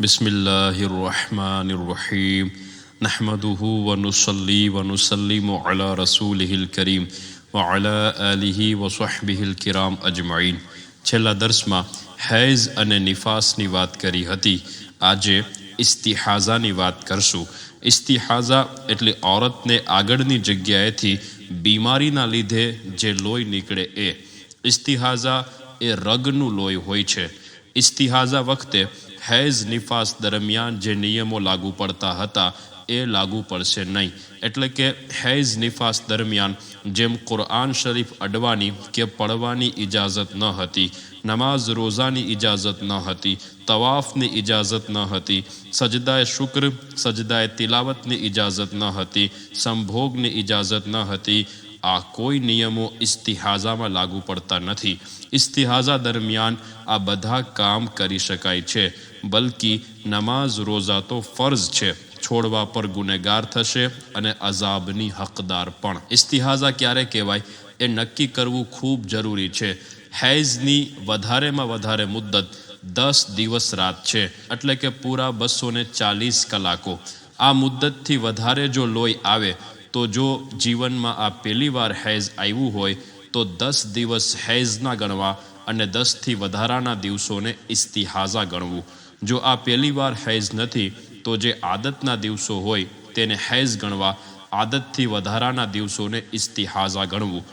बिस्मिल्लाहिर्रहमानिर्रहीम नहमदुहु व नुसल्ली व नुसल्लिमु अला रसूलिहिल करीम व अला आलिहि व स्वहबिहिल किराम अजमाइन। छेल्ला दर्सમાં હૈઝ અને નિફાસની વાત કરી હતી। આજે ઇસ્તિહાઝાની વાત કરશું। ઇસ્તિહાઝા એટલે औरतને આગળની જગ્યાએથી બીમારીના લીધે જે લોહી નીકળે એ। ઇસ્તિહાઝા એ રગનું લોહી હોય છે। ઇસ્તિહાઝા વખતે હૈઝ નિફાસ દરમિયાન જે નિયમો લાગુ પડતા હતા એ લાગુ પડશે નહીં। એટલે કે હૈઝ નિફાસ દરમિયાન જેમ કુરઆન શરીફ અડવાની કે પડવાની ઇજાઝત ન હતી, નમાઝ રોઝાની ઇજાઝત ન હતી, તવાફની ઇજાઝત ન હતી, સજદાએ શુક્ર સજદાએ તિલાવતની ઇજાઝત ન હતી, સંભોગની ઇજાઝત ન હતી, આ કોઈ નિયમો ઇસ્તિહાઝામાં લાગુ પડતા નથી। ઇસ્તિહાઝા દરમિયાન આ બધા કામ કરી શકાય છે, બલ્કિ નમાઝ રોઝા તો ફર્ઝ છે, છોડવા પર ગુનેગાર થશે અને અઝાબની હકદાર પણ। ઇસ્તિહાઝા ક્યારે કહેવાય એ નક્કી કરવું ખૂબ જરૂરી છે। હૈઝની વધારેમાં વધારે મુદ્દત 10 દિવસ રાત છે, એટલે કે પૂરા 240 કલાકો। આ મુદ્દતથી વધારે જો લોહી આવે તો જો જીવનમાં આ પહેલી વાર હૈઝ આવ્યું હોય તો 10 દિવસ હૈઝના ગણવા અને 10થી વધારાના દિવસોને ઇસ્તિહાઝા ગણવું। જો આ પહેલી વાર હૈઝ નથી તો જે આદતના દિવસો હોય તેને હૈઝ ગણવા, આદતથી વધારાના દિવસોને ઇસ્તિહાઝા ગણવું।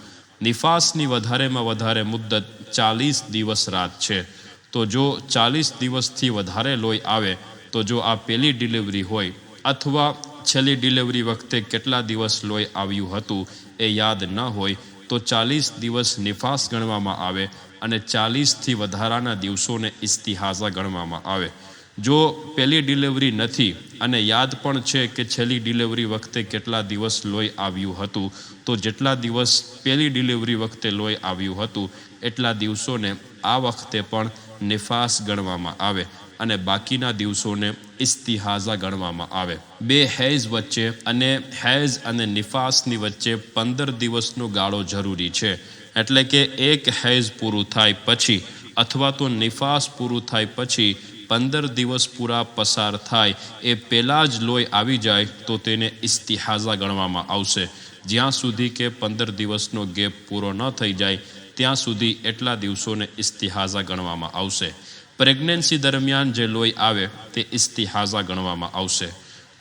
નિફાસની વધારેમાં વધારે મુદ્દત 40 દિવસ રાત છે, તો જો 40 દિવસથી વધારે લોહી આવે તો જો આ પહેલી ડિલિવરી હોય અથવા છેલ્લી ડિલિવરી વખતે કેટલા દિવસ લોહી આવ્યું હતું એ યાદ ન હોય તો 40 દિવસ નિફાસ ગણવામાં આવે અને 40થી વધારાના દિવસોને ઇસ્તિહાઝા ગણવામાં આવે। જો પહેલી ડિલિવરી નથી અને યાદ પણ છે કે છેલ્લી ડિલિવરી વખતે કેટલા દિવસ લોહી આવ્યું હતું તો જેટલા દિવસ પહેલી ડિલિવરી વખતે લોહી આવ્યું હતું એટલા દિવસોને આ વખતે પણ નિફાસ ગણવામાં આવે અને બાકીના દિવસોને ઇસ્તિહાઝા ગણવામાં આવે। બે હૈઝ વચ્ચે અને હૈઝ અને નિફાસની વચ્ચે 15 દિવસનો ગાળો જરૂરી છે। એટલે કે એક હૈઝ પૂરું થાય પછી અથવા તો નિફાસ પૂરું થાય પછી 15 દિવસ પૂરા પસાર થાય એ પહેલાં જ લોહી આવી જાય તો તેને ઇસ્તિહાઝા ગણવામાં આવશે। જ્યાં સુધી કે 15 દિવસનો ગેપ પૂરો ન થઈ જાય ત્યાં સુધી એટલા દિવસોને ઇસ્તિહાઝા ગણવામાં આવશે। પ્રેગ્નન્સી દરમિયાન જે લોહી આવે તે ઇસ્તિહાઝા ગણવામાં આવશે।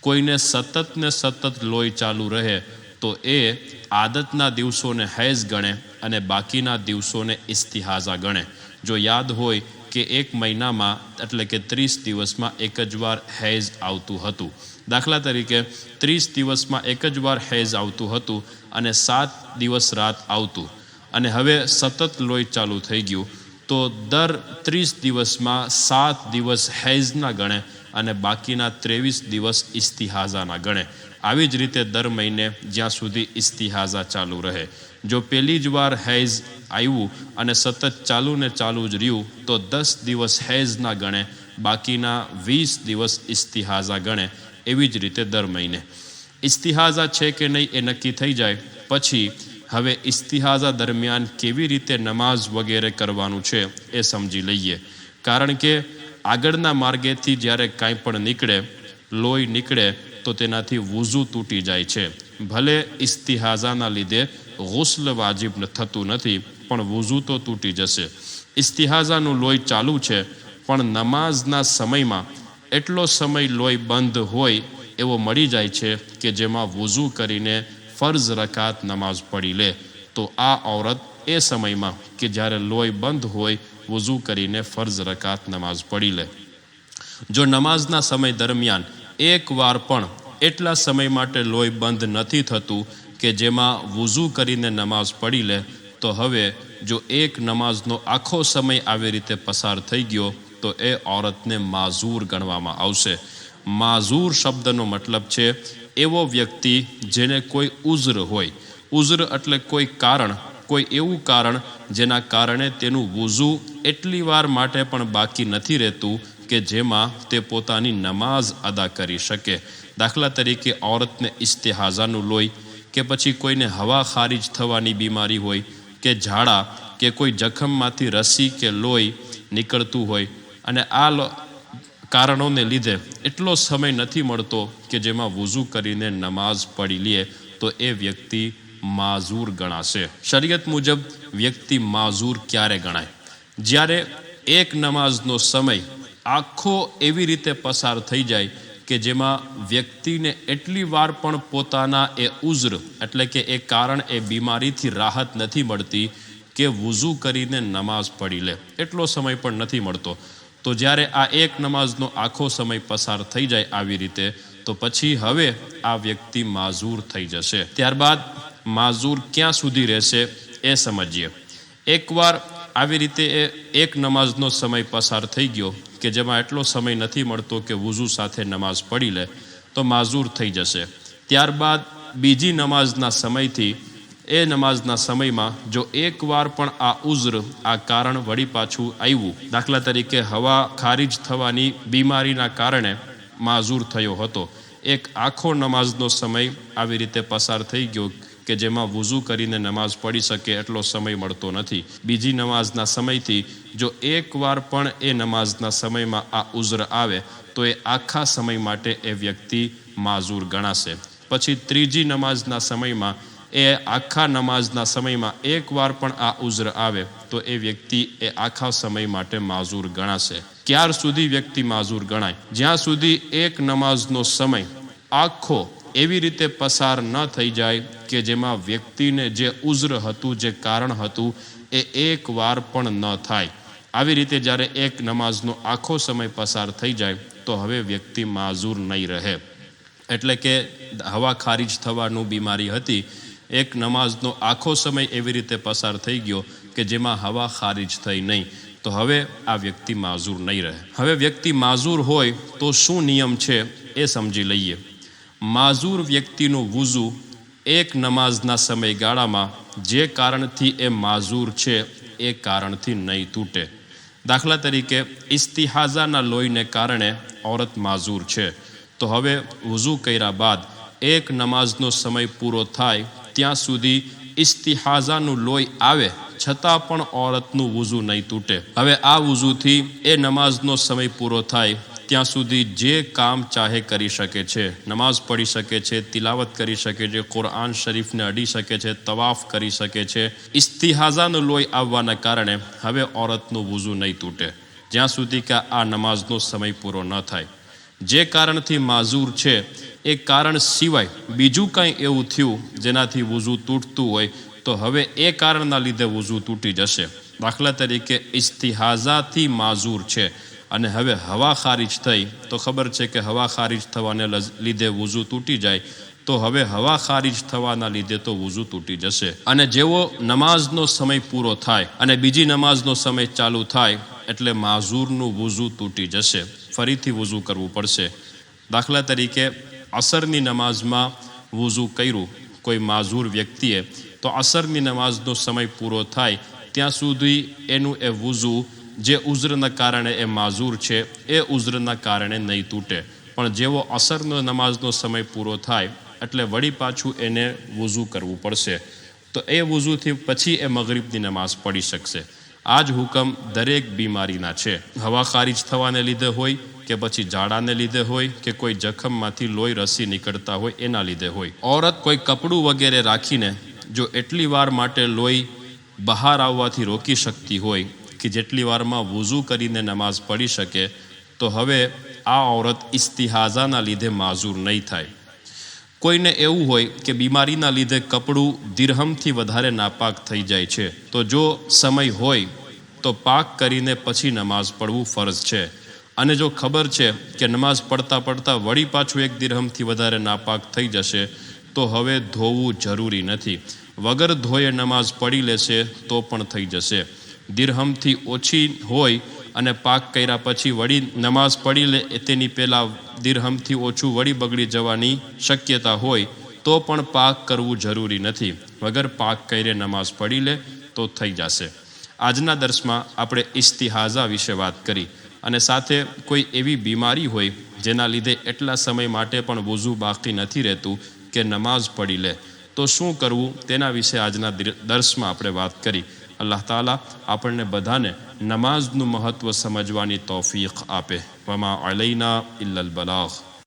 કોઈને સતત લોહી ચાલુ રહે તો એ આદતના દિવસોને હૈઝ ગણે અને બાકીના દિવસોને ઇસ્તિહાઝા ગણે। જો યાદ હોય કે એક મહિનામાં એટલે કે 30 દિવસમાં એક જ વાર હૈઝ આવતું હતું, દાખલા તરીકે 30 દિવસમાં એક જ વાર હૈઝ આવતું હતું અને 7 દિવસ રાત આવતું અને હવે સતત લોહી ચાલુ થઈ ગયું તો દર 30 દિવસમાં 7 દિવસ હૈઝના ગણે અને બાકીના 23 દિવસ ઇસ્તિહાઝાના ગણે। આવી જ રીતે દર મહિને જ્યાં સુધી ઇસ્તિહાઝા ચાલુ રહે। જો પહેલી જ વાર હૈઝ આવ્યું અને સતત ચાલુ ને ચાલુ જ રહ્યું તો 10 દિવસ હૈઝના ગણે, બાકીના 20 દિવસ ઇસ્તિહાઝા ગણે। એવી જ રીતે દર મહિને ઇસ્તિહાઝા છે કે નહીં એ નક્કી થઈ જાય પછી હવે ઇસ્તિહાઝા દરમિયાન કેવી રીતે નમાઝ વગેરે કરવાનું છે એ સમજી લઈએ। કારણ કે આગળના માર્ગેથી જ્યારે કાંઈ પણ નીકળે, લોહી નીકળે તો તેનાથી વુઝુ તૂટી જાય છે। ભલે ઇસ્તિહાઝાના લીધે ગુસ્લ વાજિબ થતું નથી પણ વુઝુ તો તૂટી જશે। ઇસ્તિહાઝાનું લોહી ચાલુ છે પણ નમાઝના સમયમાં એટલો સમય લોહી બંધ હોય એવો મળી જાય છે કે જેમાં વુઝુ કરીને ફર્ઝ રકાત નમાઝ પડી લે તો આ औरत એ સમયમાં કે જ્યારે લોહી બંધ હોય વુઝુ કરીને ફર્ઝ રકાત નમાઝ પડી લે। જો નમાઝના સમય દરમિયાન એક વાર પણ એટલા સમય માટે લોહી બંધ નથી થતું કે જેમાં વુઝુ કરીને નમાઝ પડી લે તો હવે જો એક નમાઝનો આખો સમય આવી રીતે પસાર થઈ ગયો તો એ औरतને માઝૂર ગણવામાં આવશે। માઝૂર શબ્દનો મતલબ છે એવો વ્યક્તિ જેને કોઈ ઉઝ્ર હોય। ઉઝ્ર એટલે કોઈ કારણ, કોઈ એવું કારણ જેના કારણે તેનું વુઝુ એટલી વાર માટે પણ બાકી નથી રહેતું કે જેમાં તે પોતાની નમાઝ અદા કરી શકે। દાખલા તરીકે औरतને ઇસ્તિહાઝાનું લોહી કે પછી કોઈને હવા ખારીજ થવાની બીમારી હોય કે ઝાડા કે કોઈ જખમમાંથી રસી કે લોહી નીકળતું હોય અને આ કારણોને લીધે એટલો સમય નથી મળતો કે જેમાં વુઝુ કરીને નમાઝ પડી લે તો એ વ્યક્તિ માઝૂર ગણાશે. શરીયત મુજબ વ્યક્તિ માઝૂર ક્યારે ગણાય? જ્યારે એક નમાઝનો સમય આખો એવી રીતે પસાર થઈ જાય કે જેમાં વ્યક્તિને એટલી વાર પણ પોતાના એ ઉઝ્ર એટલે કે એ કારણ એ બીમારીથી રાહત નથી મળતી કે વુઝુ કરીને નમાઝ પડી લે, એટલો સમય પણ નથી મળતો. તો જ્યારે આ એક નમાઝનો આખો સમય પસાર થઈ જાય આવી રીતે, તો પછી હવે આ વ્યક્તિ માઝૂર થઈ જશે. ત્યારબાદ માઝૂર ક્યાં સુધી રહેશે એ સમજીએ. એકવાર આવી રીતે એક નમાઝનો સમય પસાર થઈ ગયો કે જેમાં એટલો સમય નથી મળતો કે વુઝુ સાથે નમાઝ પડી લે, તો માઝૂર થઈ જશે. ત્યારબાદ બીજી નમાઝના સમયથી એ નમાઝના સમયમાં જો એકવાર પણ આ ઉઝ્ર આ કારણ વળી પાછું આવ્યું, દાખલા તરીકે હવા ખારીજ થવાની બીમારીના કારણે માઝૂર થયો હતો, એક આખો નમાઝનો સમય આવી રીતે પસાર થઈ ગયો કે જેમાં વુઝુ કરીને નમાઝ પડી શકે એટલો સમય મળતો નથી, બીજી નમાઝના સમયથી જો એકવાર પણ એ નમાઝના સમયમાં આ ઉઝ્ર આવે તો એ આખા સમય માટે એ વ્યક્તિ માઝૂર ગણાશે. પછી ત્રીજી નમાઝના સમયમાં એ આખા નમાઝના સમયમાં એકવાર પણ આ ઉઝ્ર આવે તો એ વ્યક્તિ એ આખા સમય માટે માઝૂર ગણાશે. ક્યાર સુધી વ્યક્તિ માઝૂર ગણાય? જ્યાં સુધી એક નમાઝનો સમય આખો એવી રીતે પસાર ન થઈ જાય કે જેમાં વ્યક્તિને જે ઉઝ્ર હતું, જે કારણ હતું એ એક વાર પણ ન થાય. આવી રીતે જ્યારે એક નમાઝનો આખો સમય પસાર થઈ જાય તો હવે વ્યક્તિ માઝૂર નહીં રહે. એટલે કે હવા ખારીજ થવાનું બીમારી હતી, એક નમાઝનો આખો સમય એવી રીતે પસાર થઈ ગયો કે જેમાં હવા ખારીજ થઈ નહીં, તો હવે આ વ્યક્તિ માઝૂર નહીં રહે. હવે વ્યક્તિ માઝૂર હોય તો શું નિયમ છે એ સમજી લઈએ. માઝૂર વ્યક્તિનું વુઝુ એક નમાઝના સમયગાળામાં જે કારણથી એ માઝૂર છે એ કારણથી નહીં તૂટે. દાખલા તરીકે ઇસ્તિહાઝાના લોહીને કારણે ઔરત માઝૂર છે, તો હવે વુઝુ કર્યા બાદ એક નમાઝનો સમય પૂરો થાય ત્યાં સુધી ઇસ્તિહાઝાનું લોહી આવે છતાં પણ ઔરતનું વુઝુ નહીં તૂટે. હવે આ વુઝુથી એ નમાઝનો સમય પૂરો થાય ત્યાં સુધી જે કામ ચાહે કરી શકે છે, નમાઝ પઢી શકે છે, તિલાવત કરી શકે છે, કુરઆન શરીફને અડી શકે છે, તવાફ કરી શકે છે. ઇસ્તિહાઝાનું લોહી આવવાના કારણે હવે ઔરતનું વુઝુ નહીં તૂટે જ્યાં સુધી કે આ નમાઝનો સમય પૂરો ન થાય. જે કારણથી માઝૂર છે એ કારણ સિવાય બીજું કંઈ એવું થયું જેનાથી વુઝુ તૂટતું હોય તો હવે એ કારણના લીધે વુઝુ તૂટી જશે. દાખલા તરીકે ઇસ્તિહાઝાથી માઝૂર છે અને હવે હવા ખારીજ થઈ, તો ખબર છે કે હવા ખારીજ થવાને લીધે વુઝુ તૂટી જાય, તો હવે હવા ખારીજ થવાના લીધે તો વુઝુ તૂટી જશે. અને જેવો નમાઝનો સમય પૂરો થાય અને બીજી નમાઝનો સમય ચાલુ થાય એટલે માઝૂરનું વુઝુ તૂટી જશે, ફરીથી વુઝુ કરવું પડશે. દાખલા તરીકે અસરની નમાઝમાં વુઝુ કર્યું કોઈ માઝૂર વ્યક્તિએ, તો અસરની નમાઝનો સમય પૂરો થાય ત્યાં સુધી એનું એ વુઝુ જે ઉઝ્રના કારણે એ માઝૂર છે એ ઉઝ્રના કારણે નહીં તૂટે. પણ જેવો અસરનો નમાઝનો સમય પૂરો થાય એટલે વળી પાછું એને વુઝુ કરવું પડશે, તો એ વુઝુથી પછી એ મગરિબની નમાઝ પડી શકશે. આ જ હુકમ દરેક બીમારીના છે, હવા ખારીજ થવાને લીધે હોય કે પછી ઝાડાને લીધે હોય કે કોઈ જખમમાંથી લોહી રસી નીકળતા હોય એના લીધે હોય. ઔરત કોઈ કપડું વગેરે રાખીને જો એટલી વાર માટે લોહી બહાર આવવાથી રોકી શકતી હોય કે જેટલી વારમાં વુઝુ કરીને નમાઝ પડી શકે, તો હવે આ ઔરત ઇસ્તિહાઝાના લીધે માઝૂર નહીં થાય. કોઈને એવું હોય કે બીમારીના લીધે કપડું દિરહમથી વધારે નાપાક થઈ જાય છે, તો જો સમય હોય તો પાક કરીને પછી નમાઝ પઢવું ફરજ છે. અને જો ખબર છે કે નમાઝ પડતા પડતા વળી પાછું એક દિરહમથી વધારે નાપાક થઈ જશે તો હવે ધોવું જરૂરી નથી, વગર ધોયે નમાઝ પઢી લેશે તો પણ થઈ જશે. દિરહમથી ઓછી હોય અને પાક કર્યા પછી વળી નમાઝ પઢી લે તેની પહેલાં દિરહમથી ઓછું વળી બગડી જવાની શક્યતા હોય તો પણ પાક કરવું જરૂરી નથી, વગર પાક કરે નમાઝ પઢી લે તો થઈ જશે. આજના દર્શમાં આપણે ઇસ્તિહાઝા વિશે વાત કરી અને સાથે કોઈ એવી બીમારી હોય જેના લીધે એટલા સમય માટે પણ વુઝુ બાકી નથી રહેતું કે નમાઝ પઢી લે, તો શું કરવું તેના વિશે આજના દર્શમાં આપણે વાત કરી. અલ્લાહ તાલા આપણને બધાને નમાઝનું મહત્ત્વ સમજવાની તૌફીક આપે. વમા અલૈના ઇલ્લલ બલાગ.